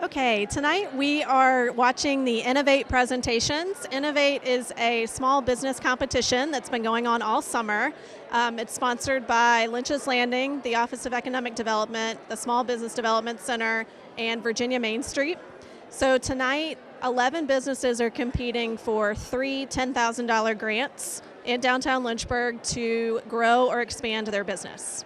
Okay, tonight we are watching the INOV8 presentations. INOV8 is a small business competition that's been going on all summer. It's sponsored by Lynch's Landing, the Office of Economic Development, the Small Business Development Center, and Virginia Main Street. So tonight, 11 businesses are competing for three $10,000 grants in downtown Lynchburg to grow or expand their business.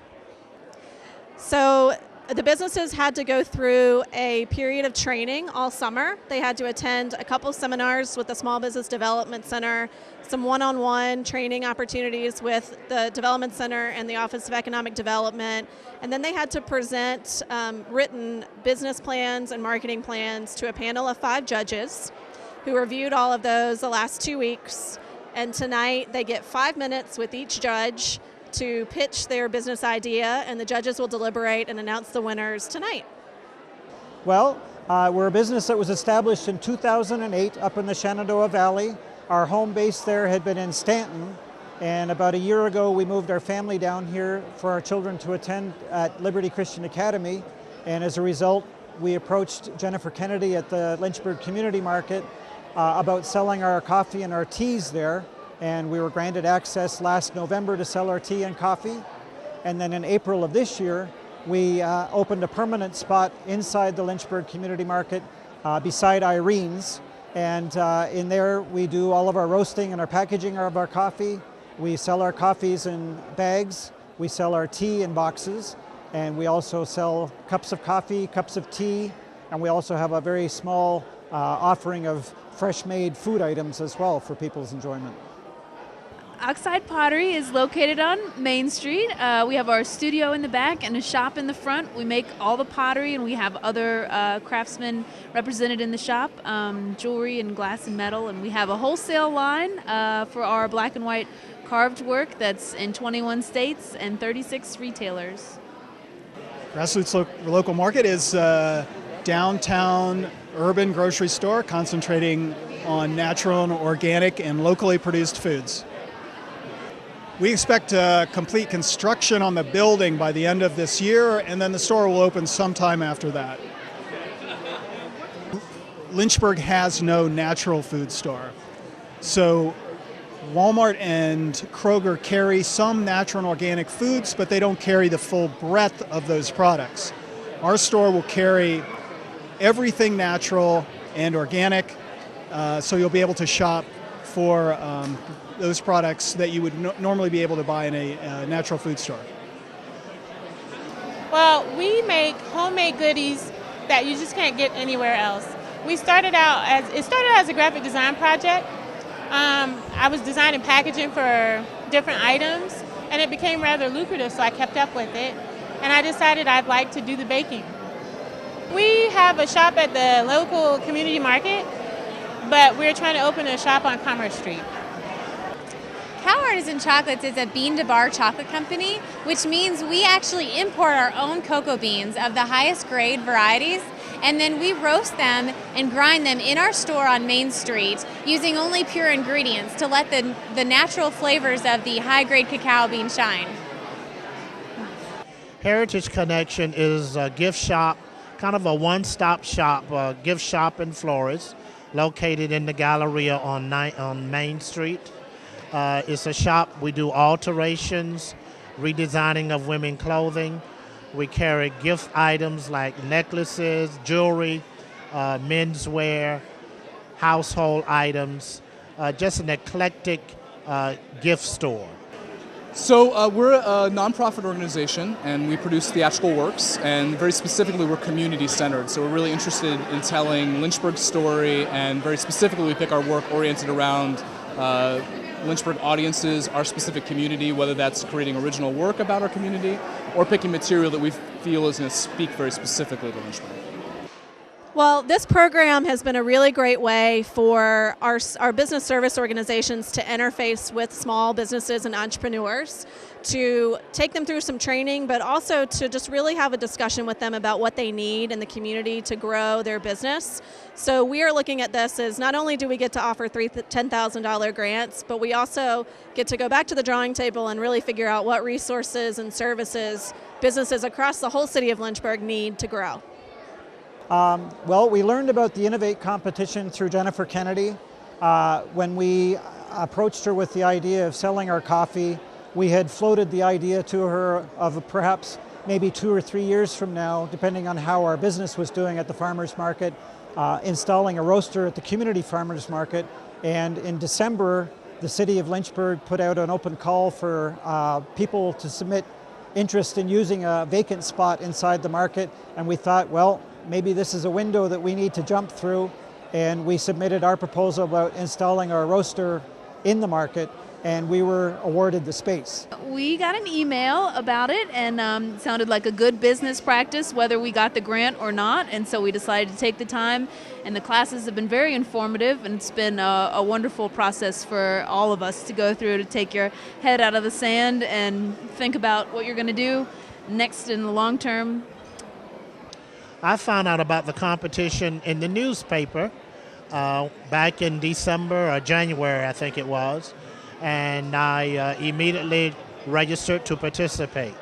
So the businesses had to go through a period of training all summer. They had to attend a couple seminars with the Small Business Development Center, some one-on-one training opportunities with the Development Center and the Office of Economic Development, and then they had to present written business plans and marketing plans to a panel of 5 judges who reviewed all of those the last 2 weeks. And tonight they get 5 minutes with each judge to pitch their business idea, and the judges will deliberate and announce the winners tonight. Well, we're a business that was established in 2008 up in the Shenandoah Valley. Our home base there had been in Stanton, and about a year ago we moved our family down here for our children to attend at Liberty Christian Academy, and as a result we approached Jennifer Kennedy at the Lynchburg Community Market about selling our coffee and our teas there. And we were granted access last November to sell our tea and coffee. And then in April of this year, we opened a permanent spot inside the Lynchburg Community Market beside Irene's. And in there, we do all of our roasting and our packaging of our coffee. We sell our coffees in bags. We sell our tea in boxes. And we also sell cups of coffee, cups of tea. And we also have a very small offering of fresh-made food items as well for people's enjoyment. Oxide Pottery is located on Main Street. We have our studio in the back and a shop in the front. We make all the pottery, and we have other craftsmen represented in the shop, jewelry and glass and metal. And we have a wholesale line for our black and white carved work that's in 21 states and 36 retailers. Grassroots Local Market is a downtown urban grocery store concentrating on natural and organic and locally produced foods. We expect to complete construction on the building by the end of this year, and then the store will open sometime after that. Lynchburg has no natural food store. So Walmart and Kroger carry some natural and organic foods, but they don't carry the full breadth of those products. Our store will carry everything natural and organic, so you'll be able to shop for those products that you would normally be able to buy in a natural food store. Well, we make homemade goodies that you just can't get anywhere else. It started out as a graphic design project. I was designing packaging for different items, and it became rather lucrative, so I kept up with it, and I decided I'd like to do the baking. We have a shop at the local community market, but we're trying to open a shop on Commerce Street. Cow Artisan Chocolates is a bean-to-bar chocolate company, which means we actually import our own cocoa beans of the highest grade varieties, and then we roast them and grind them in our store on Main Street using only pure ingredients to let the natural flavors of the high-grade cacao bean shine. Heritage Connection is a gift shop, kind of a one-stop shop, gift shop in Flores, located in the Galleria on Main Street. It's a shop. We do alterations, redesigning of women's clothing. We carry gift items like necklaces, jewelry, menswear, household items, just an eclectic gift store. So we're a nonprofit organization, and we produce theatrical works, and very specifically we're community-centered. So we're really interested in telling Lynchburg's story, and very specifically we pick our work oriented around Lynchburg audiences, our specific community, whether that's creating original work about our community or picking material that we feel is going to speak very specifically to Lynchburg. Well, this program has been a really great way for our business service organizations to interface with small businesses and entrepreneurs, to take them through some training, but also to just really have a discussion with them about what they need in the community to grow their business. So we are looking at this as not only do we get to offer 3 $10,000 grants, but we also get to go back to the drawing table and really figure out what resources and services businesses across the whole city of Lynchburg need to grow. Well, we learned about the INOV8 competition through Jennifer Kennedy. When we approached her with the idea of selling our coffee, we had floated the idea to her of perhaps maybe 2 or 3 years from now, depending on how our business was doing at the farmers market, installing a roaster at the community farmers market. And in December, the city of Lynchburg put out an open call for people to submit interest in using a vacant spot inside the market. And we thought, well, maybe this is a window that we need to jump through. And we submitted our proposal about installing our roaster in the market, and we were awarded the space. We got an email about it, and it sounded like a good business practice whether we got the grant or not, and so we decided to take the time, and the classes have been very informative, and it's been a wonderful process for all of us to go through, to take your head out of the sand and think about what you're going to do next in the long term. I found out about the competition in the newspaper back in December or January, I think it was, and I immediately registered to participate.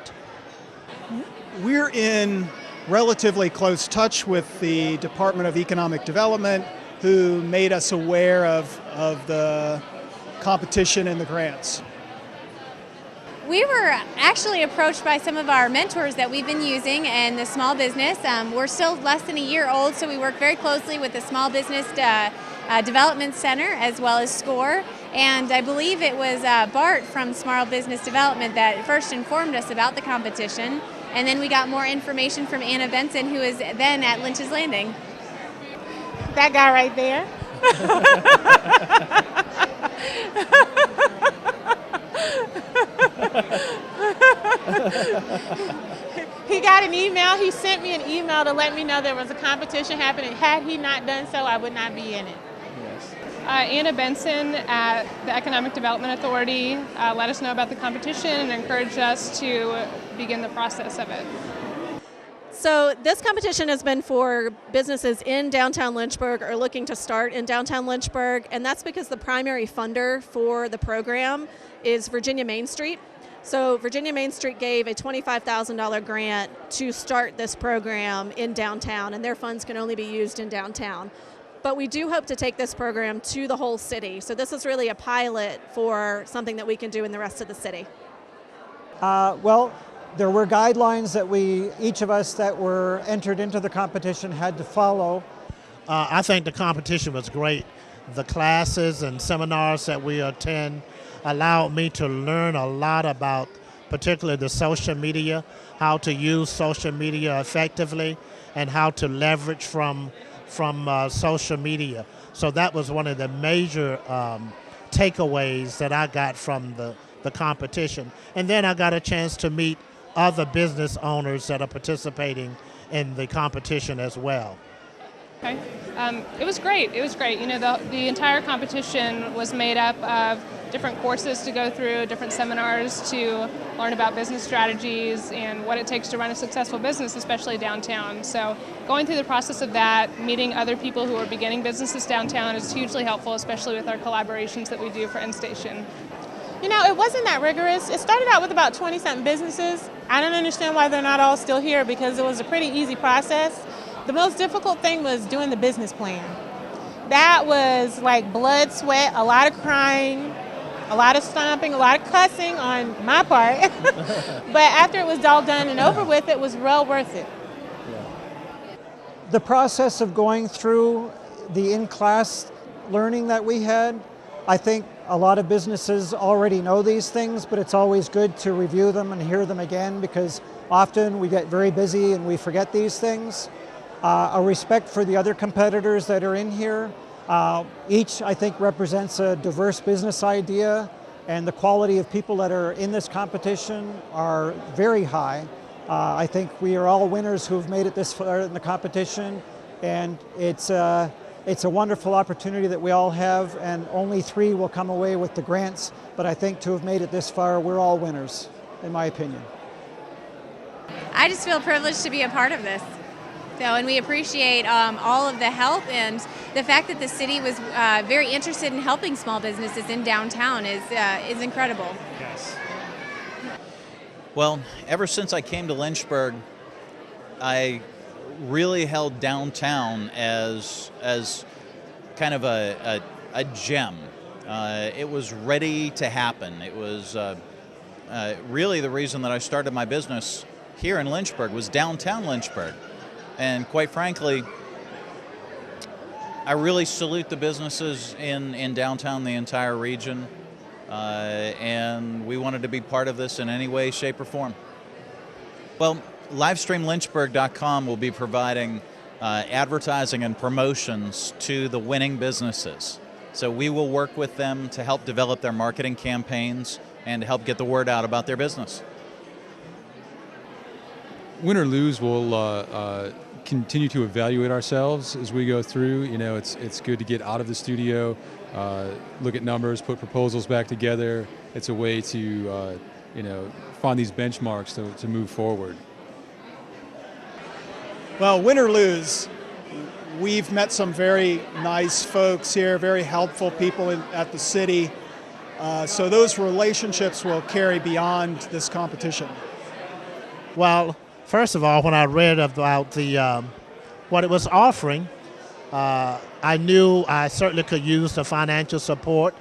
We're in relatively close touch with the Department of Economic Development, who made us aware of the competition and the grants. We were actually approached by some of our mentors that we've been using in the small business. We're still less than a year old, so we work very closely with the Small Business Development Center as well as SCORE. And I believe it was Bart from Small Business Development that first informed us about the competition. And then we got more information from Anna Benson, who is then at Lynch's Landing. That guy right there. He got an email. He sent me an email to let me know there was a competition happening. Had he not done so, I would not be in it. Anna Benson at the Economic Development Authority let us know about the competition and encouraged us to begin the process of it. So this competition has been for businesses in downtown Lynchburg or looking to start in downtown Lynchburg, and that's because the primary funder for the program is Virginia Main Street. So Virginia Main Street gave a $25,000 grant to start this program in downtown, and their funds can only be used in downtown. But we do hope to take this program to the whole city. So this is really a pilot for something that we can do in the rest of the city. Well, there were guidelines that each of us that were entered into the competition had to follow. I think the competition was great. The classes and seminars that we attend allowed me to learn a lot about particularly the social media, how to use social media effectively, and how to leverage from social media. So that was one of the major takeaways that I got from the competition. And then I got a chance to meet other business owners that are participating in the competition as well. Okay. It was great. It was great. You know, the entire competition was made up of different courses to go through, different seminars to learn about business strategies and what it takes to run a successful business, especially downtown. So going through the process of that, meeting other people who are beginning businesses downtown is hugely helpful, especially with our collaborations that we do for End Station. You know, it wasn't that rigorous. It started out with about 20-something businesses. I don't understand why they're not all still here because it was a pretty easy process. The most difficult thing was doing the business plan. That was like blood, sweat, a lot of crying, a lot of stomping, a lot of cussing on my part. But after it was all done and over with, it was well worth it. The process of going through the in-class learning that we had, I think a lot of businesses already know these things, but it's always good to review them and hear them again because often we get very busy and we forget these things. A respect for the other competitors that are in here. Each, I think, represents a diverse business idea, and the quality of people that are in this competition are very high. I think we are all winners who have made it this far in the competition, and it's a wonderful opportunity that we all have, and only 3 will come away with the grants, but I think to have made it this far, we're all winners, in my opinion. I just feel privileged to be a part of this. So, and we appreciate all of the help, and the fact that the city was very interested in helping small businesses in downtown is incredible. Yes. Well, ever since I came to Lynchburg, I really held downtown as kind of a gem. It was ready to happen. It was really the reason that I started my business here in Lynchburg was downtown Lynchburg. And quite frankly, I really salute the businesses in downtown, the entire region, and we wanted to be part of this in any way, shape, or form. Well, livestreamlynchburg.com will be providing advertising and promotions to the winning businesses. So we will work with them to help develop their marketing campaigns and to help get the word out about their business. Win or lose, we'll continue to evaluate ourselves as we go through. You know, it's good to get out of the studio, look at numbers, put proposals back together. It's a way to, you know, find these benchmarks to move forward. Well, win or lose, we've met some very nice folks here, very helpful people at the city. So those relationships will carry beyond this competition. Well, first of all, when I read about the what it was offering, I knew I certainly could use the financial support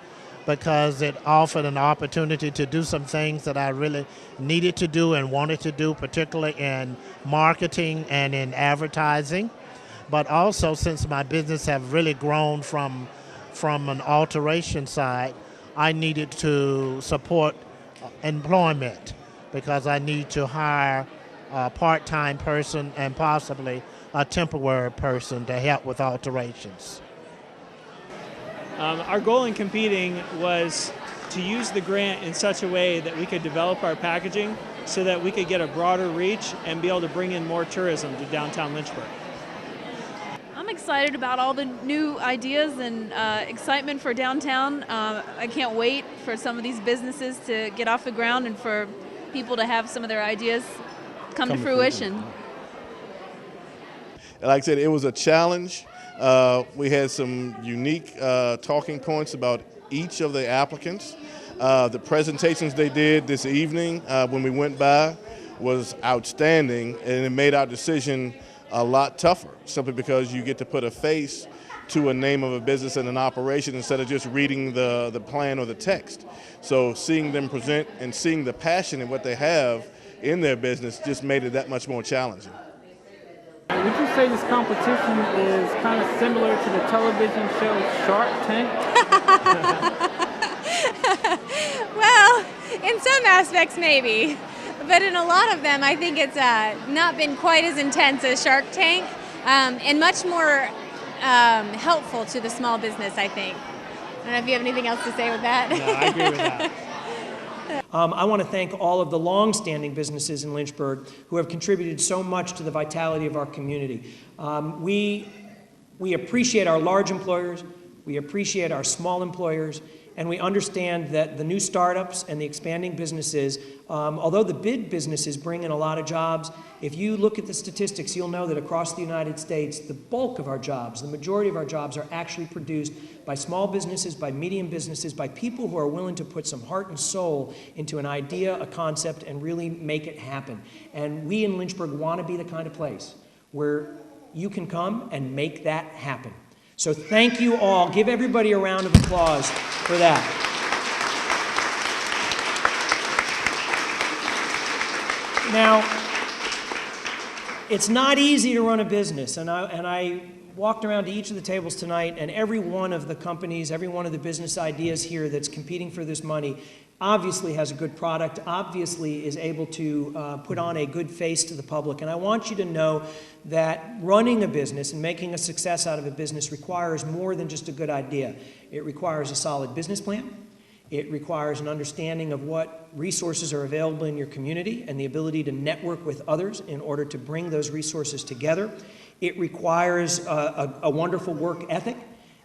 because it offered an opportunity to do some things that I really needed to do and wanted to do, particularly in marketing and in advertising. But also, since my business have really grown from an alteration side, I needed to support employment because I need to hire a part-time person and possibly a temporary person to help with alterations. Our goal in competing was to use the grant in such a way that we could develop our packaging so that we could get a broader reach and be able to bring in more tourism to downtown Lynchburg. I'm excited about all the new ideas and excitement for downtown. I can't wait for some of these businesses to get off the ground and for people to have some of their ideas come to fruition. Like I said, it was a challenge. We had some unique talking points about each of the applicants. The presentations they did this evening when we went by was outstanding, and it made our decision a lot tougher, simply because you get to put a face to a name of a business and an operation instead of just reading the plan or the text. So seeing them present and seeing the passion in what they have in their business just made it that much more challenging. Would you say this competition is kind of similar to the television show Shark Tank? Well, in some aspects maybe, but in a lot of them I think it's not been quite as intense as Shark Tank, and much more helpful to the small business, I think. I don't know if you have anything else to say with that. No, I agree with that. I want to thank all of the long-standing businesses in Lynchburg who have contributed so much to the vitality of our community. We appreciate our large employers, we appreciate our small employers, and we understand that the new startups and the expanding businesses, although the big businesses bring in a lot of jobs, if you look at the statistics, you'll know that across the United States, the bulk of our jobs, the majority of our jobs are actually produced by small businesses, by medium businesses, by people who are willing to put some heart and soul into an idea, a concept, and really make it happen. And we in Lynchburg want to be the kind of place where you can come and make that happen. So thank you all. Give everybody a round of applause for that. Now, it's not easy to run a business, and I walked around to each of the tables tonight, and every one of the companies, every one of the business ideas here that's competing for this money obviously has a good product, obviously is able to put on a good face to the public. And I want you to know that running a business and making a success out of a business requires more than just a good idea. It requires a solid business plan. It requires an understanding of what resources are available in your community and the ability to network with others in order to bring those resources together. It requires a wonderful work ethic,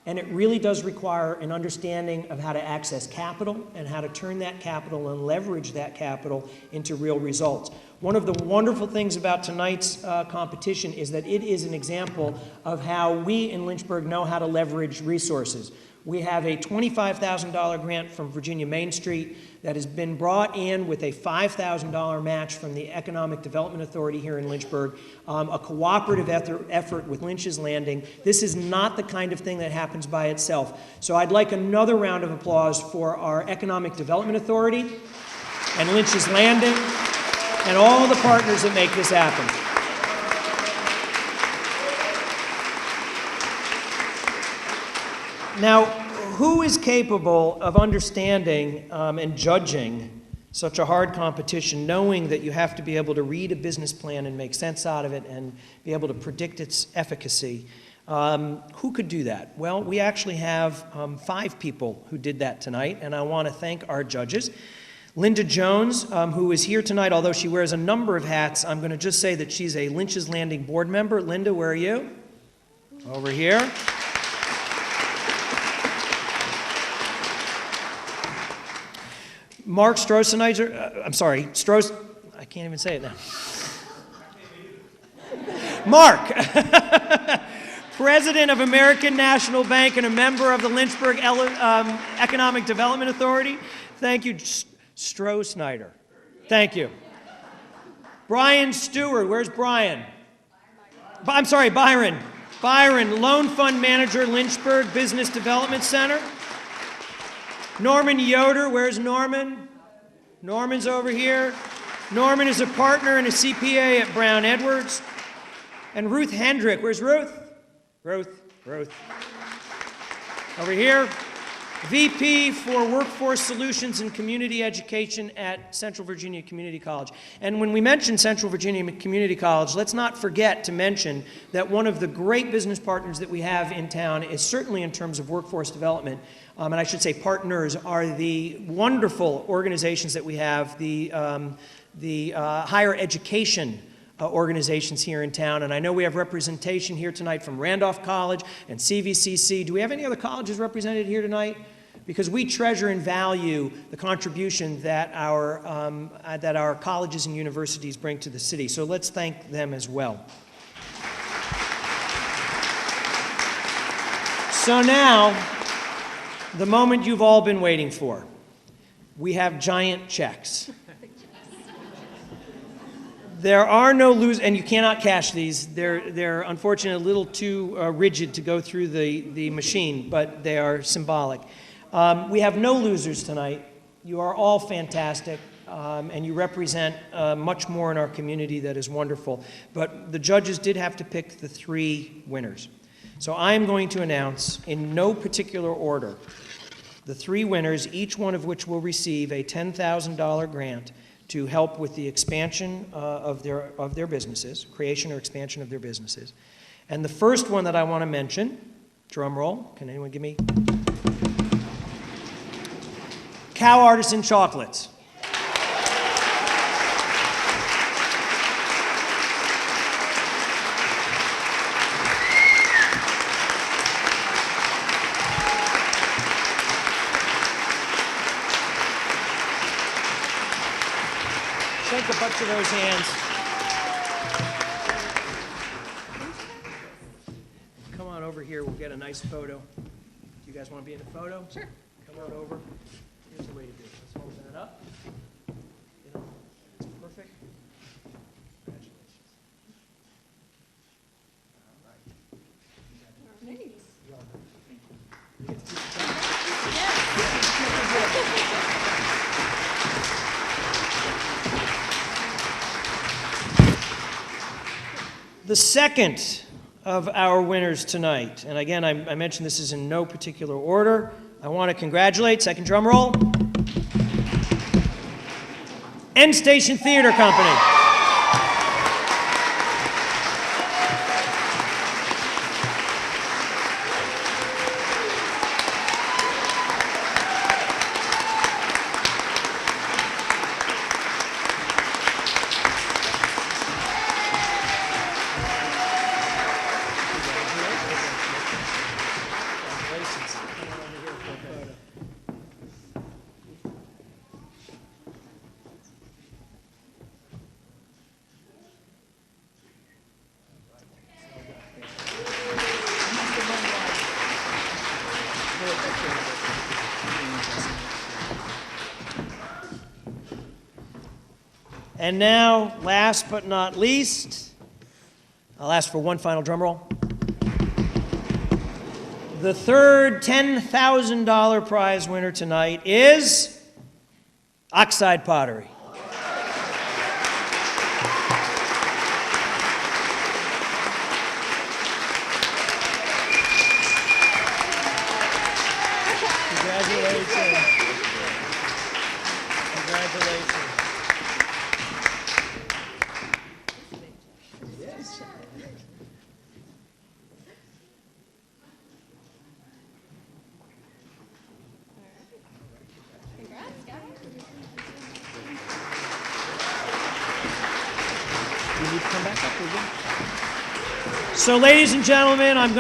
and it really does require an understanding of how to access capital and how to turn that capital and leverage that capital into real results. One of the wonderful things about tonight's competition is that it is an example of how we in Lynchburg know how to leverage resources. We have a $25,000 grant from Virginia Main Street that has been brought in with a $5,000 match from the Economic Development Authority here in Lynchburg, a cooperative effort with Lynch's Landing. This is not the kind of thing that happens by itself. So I'd like another round of applause for our Economic Development Authority and Lynch's Landing and all the partners that make this happen. Now, who is capable of understanding and judging such a hard competition, knowing that you have to be able to read a business plan and make sense out of it and be able to predict its efficacy? Who could do that? Well, we actually have 5 people who did that tonight, and I want to thank our judges. Linda Jones, who is here tonight, although she wears a number of hats, I'm going to just say that she's a Lynch's Landing board member. Linda, where are you? Over here. Mark Stroessenizer, I'm sorry, I can't even say it now. Mark, President of American National Bank and a member of the Lynchburg Economic Development Authority. Thank you, Stroessenizer. Thank you. Brian Stewart, where's Brian? I'm sorry, Byron. Byron, Loan Fund Manager, Lynchburg Business Development Center. Norman Yoder, where's Norman? Norman's over here. Norman is a partner and a CPA at Brown Edwards. And Ruth Hendrick, where's Ruth? Ruth. Over here. VP for Workforce Solutions and Community Education at Central Virginia Community College. And when we mention Central Virginia Community College, let's not forget to mention that one of the great business partners that we have in town is certainly in terms of workforce development, and I should say partners, are the wonderful organizations that we have, the higher education organizations here in town. And I know we have representation here tonight from Randolph College and CVCC. Do we have any other colleges represented here tonight? Because we treasure and value the contribution that our colleges and universities bring to the city. So let's thank them as well. So now, the moment you've all been waiting for. We have giant checks. There are no losers, and you cannot cash these. They're unfortunately a little too rigid to go through the machine, but they are symbolic. We have no losers tonight. You are all fantastic, and you represent much more in our community that is wonderful. But the judges did have to pick the 3 winners. So I am going to announce, in no particular order, the 3 winners, each one of which will receive a $10,000 grant to help with the expansion of their businesses, creation or expansion of their businesses. And the first one that I want to mention, drum roll, can anyone give me? Cow Artisan Chocolates. Shake a bunch of those hands. Come on over here, we'll get a nice photo. Do you guys want to be in the photo? Sure. Come on over. Here's the way to do it. Let's open it up. You know, it's perfect. Congratulations. All right. Great. You get to keep the The second of our winners tonight, and again, I mentioned this is in no particular order. I want to congratulate, second drum roll, End Station Theater Company. And now, last but not least, I'll ask for one final drum roll. The third $10,000 prize winner tonight is Oxide Pottery. Congratulations. Congratulations. So, ladies and gentlemen, I'm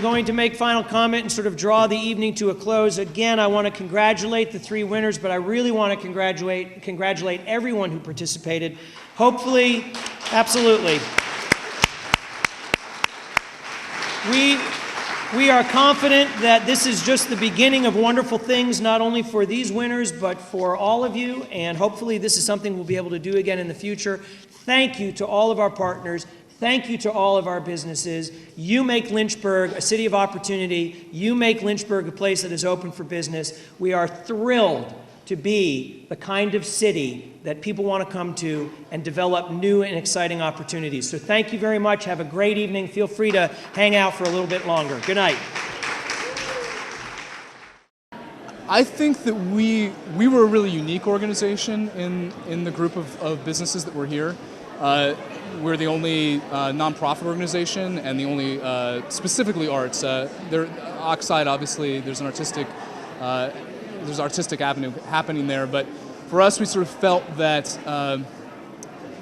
going to make final comment and sort of draw the evening to a close. Again, I want to congratulate the three winners, but I really want to congratulate everyone who participated. Hopefully, absolutely. We are confident that this is just the beginning of wonderful things, not only for these winners, but for all of you, and hopefully this is something we'll be able to do again in the future. Thank you to all of our partners. Thank you to all of our businesses. You make Lynchburg a city of opportunity. You make Lynchburg a place that is open for business. We are thrilled to be the kind of city that people want to come to and develop new and exciting opportunities. So thank you very much. Have a great evening. Feel free to hang out for a little bit longer. Good night. I think that we were a really unique organization in the group of businesses that were here. We're the only nonprofit organization and the only specifically arts. Oxide, obviously, there's artistic avenue happening there, but for us, we sort of felt that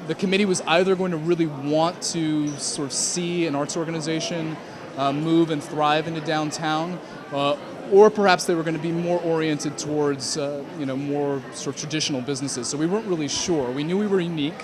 the committee was either going to really want to sort of see an arts organization move and thrive into downtown, or perhaps they were going to be more oriented towards more sort of traditional businesses. So we weren't really sure. We knew we were unique.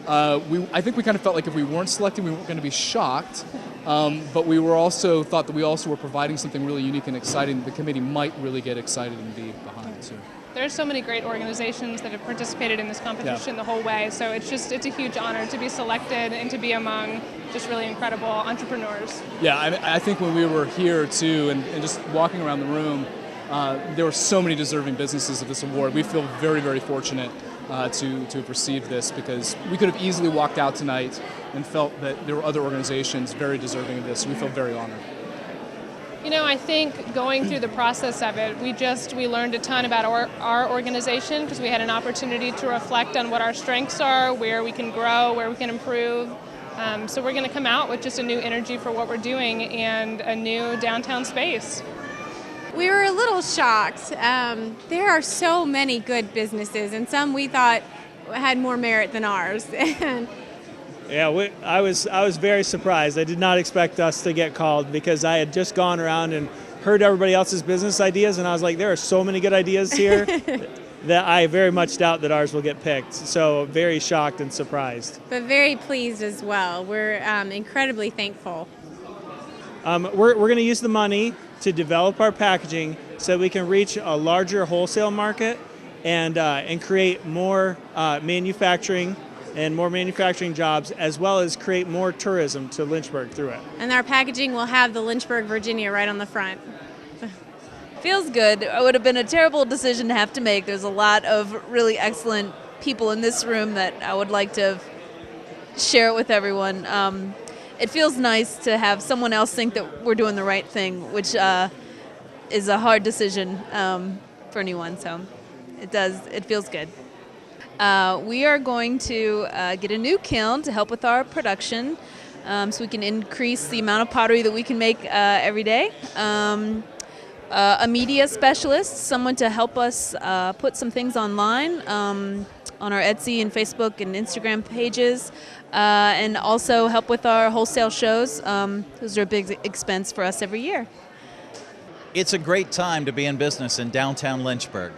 I think we kind of felt like if we weren't selected, we weren't going to be shocked, but we were also thought that we also were providing something really unique and exciting that the committee might really get excited and be behind too. There are so many great organizations that have participated in this competition the whole way, so it's a huge honor to be selected and to be among just really incredible entrepreneurs. Yeah, I think when we were here too, and just walking around the room, there were so many deserving businesses of this award. We feel very, very fortunate to have received this, because we could have easily walked out tonight and felt that there were other organizations very deserving of this. So we feel very honored. You know, I think going through the process of it, we learned a ton about our organization, because we had an opportunity to reflect on what our strengths are, where we can grow, where we can improve. So we're going to come out with just a new energy for what we're doing and a new downtown space. We were a little shocked. There are so many good businesses, and some we thought had more merit than ours. Yeah, I was very surprised. I did not expect us to get called, because I had just gone around and heard everybody else's business ideas, and I was like, there are so many good ideas here that I very much doubt that ours will get picked. So very shocked and surprised. But very pleased as well. We're incredibly thankful. We're going to use the money to develop our packaging so we can reach a larger wholesale market and create more manufacturing and more manufacturing jobs, as well as create more tourism to Lynchburg through it. And our packaging will have the Lynchburg, Virginia right on the front. Feels good. It would have been a terrible decision to have to make. There's a lot of really excellent people in this room that I would like to share it with everyone. It feels nice to have someone else think that we're doing the right thing, which is a hard decision for anyone, so it feels good. We are going to get a new kiln to help with our production, so we can increase the amount of pottery that we can make every day. A media specialist, someone to help us put some things online on our Etsy and Facebook and Instagram pages, and also help with our wholesale shows. Those are a big expense for us every year. It's a great time to be in business in downtown Lynchburg.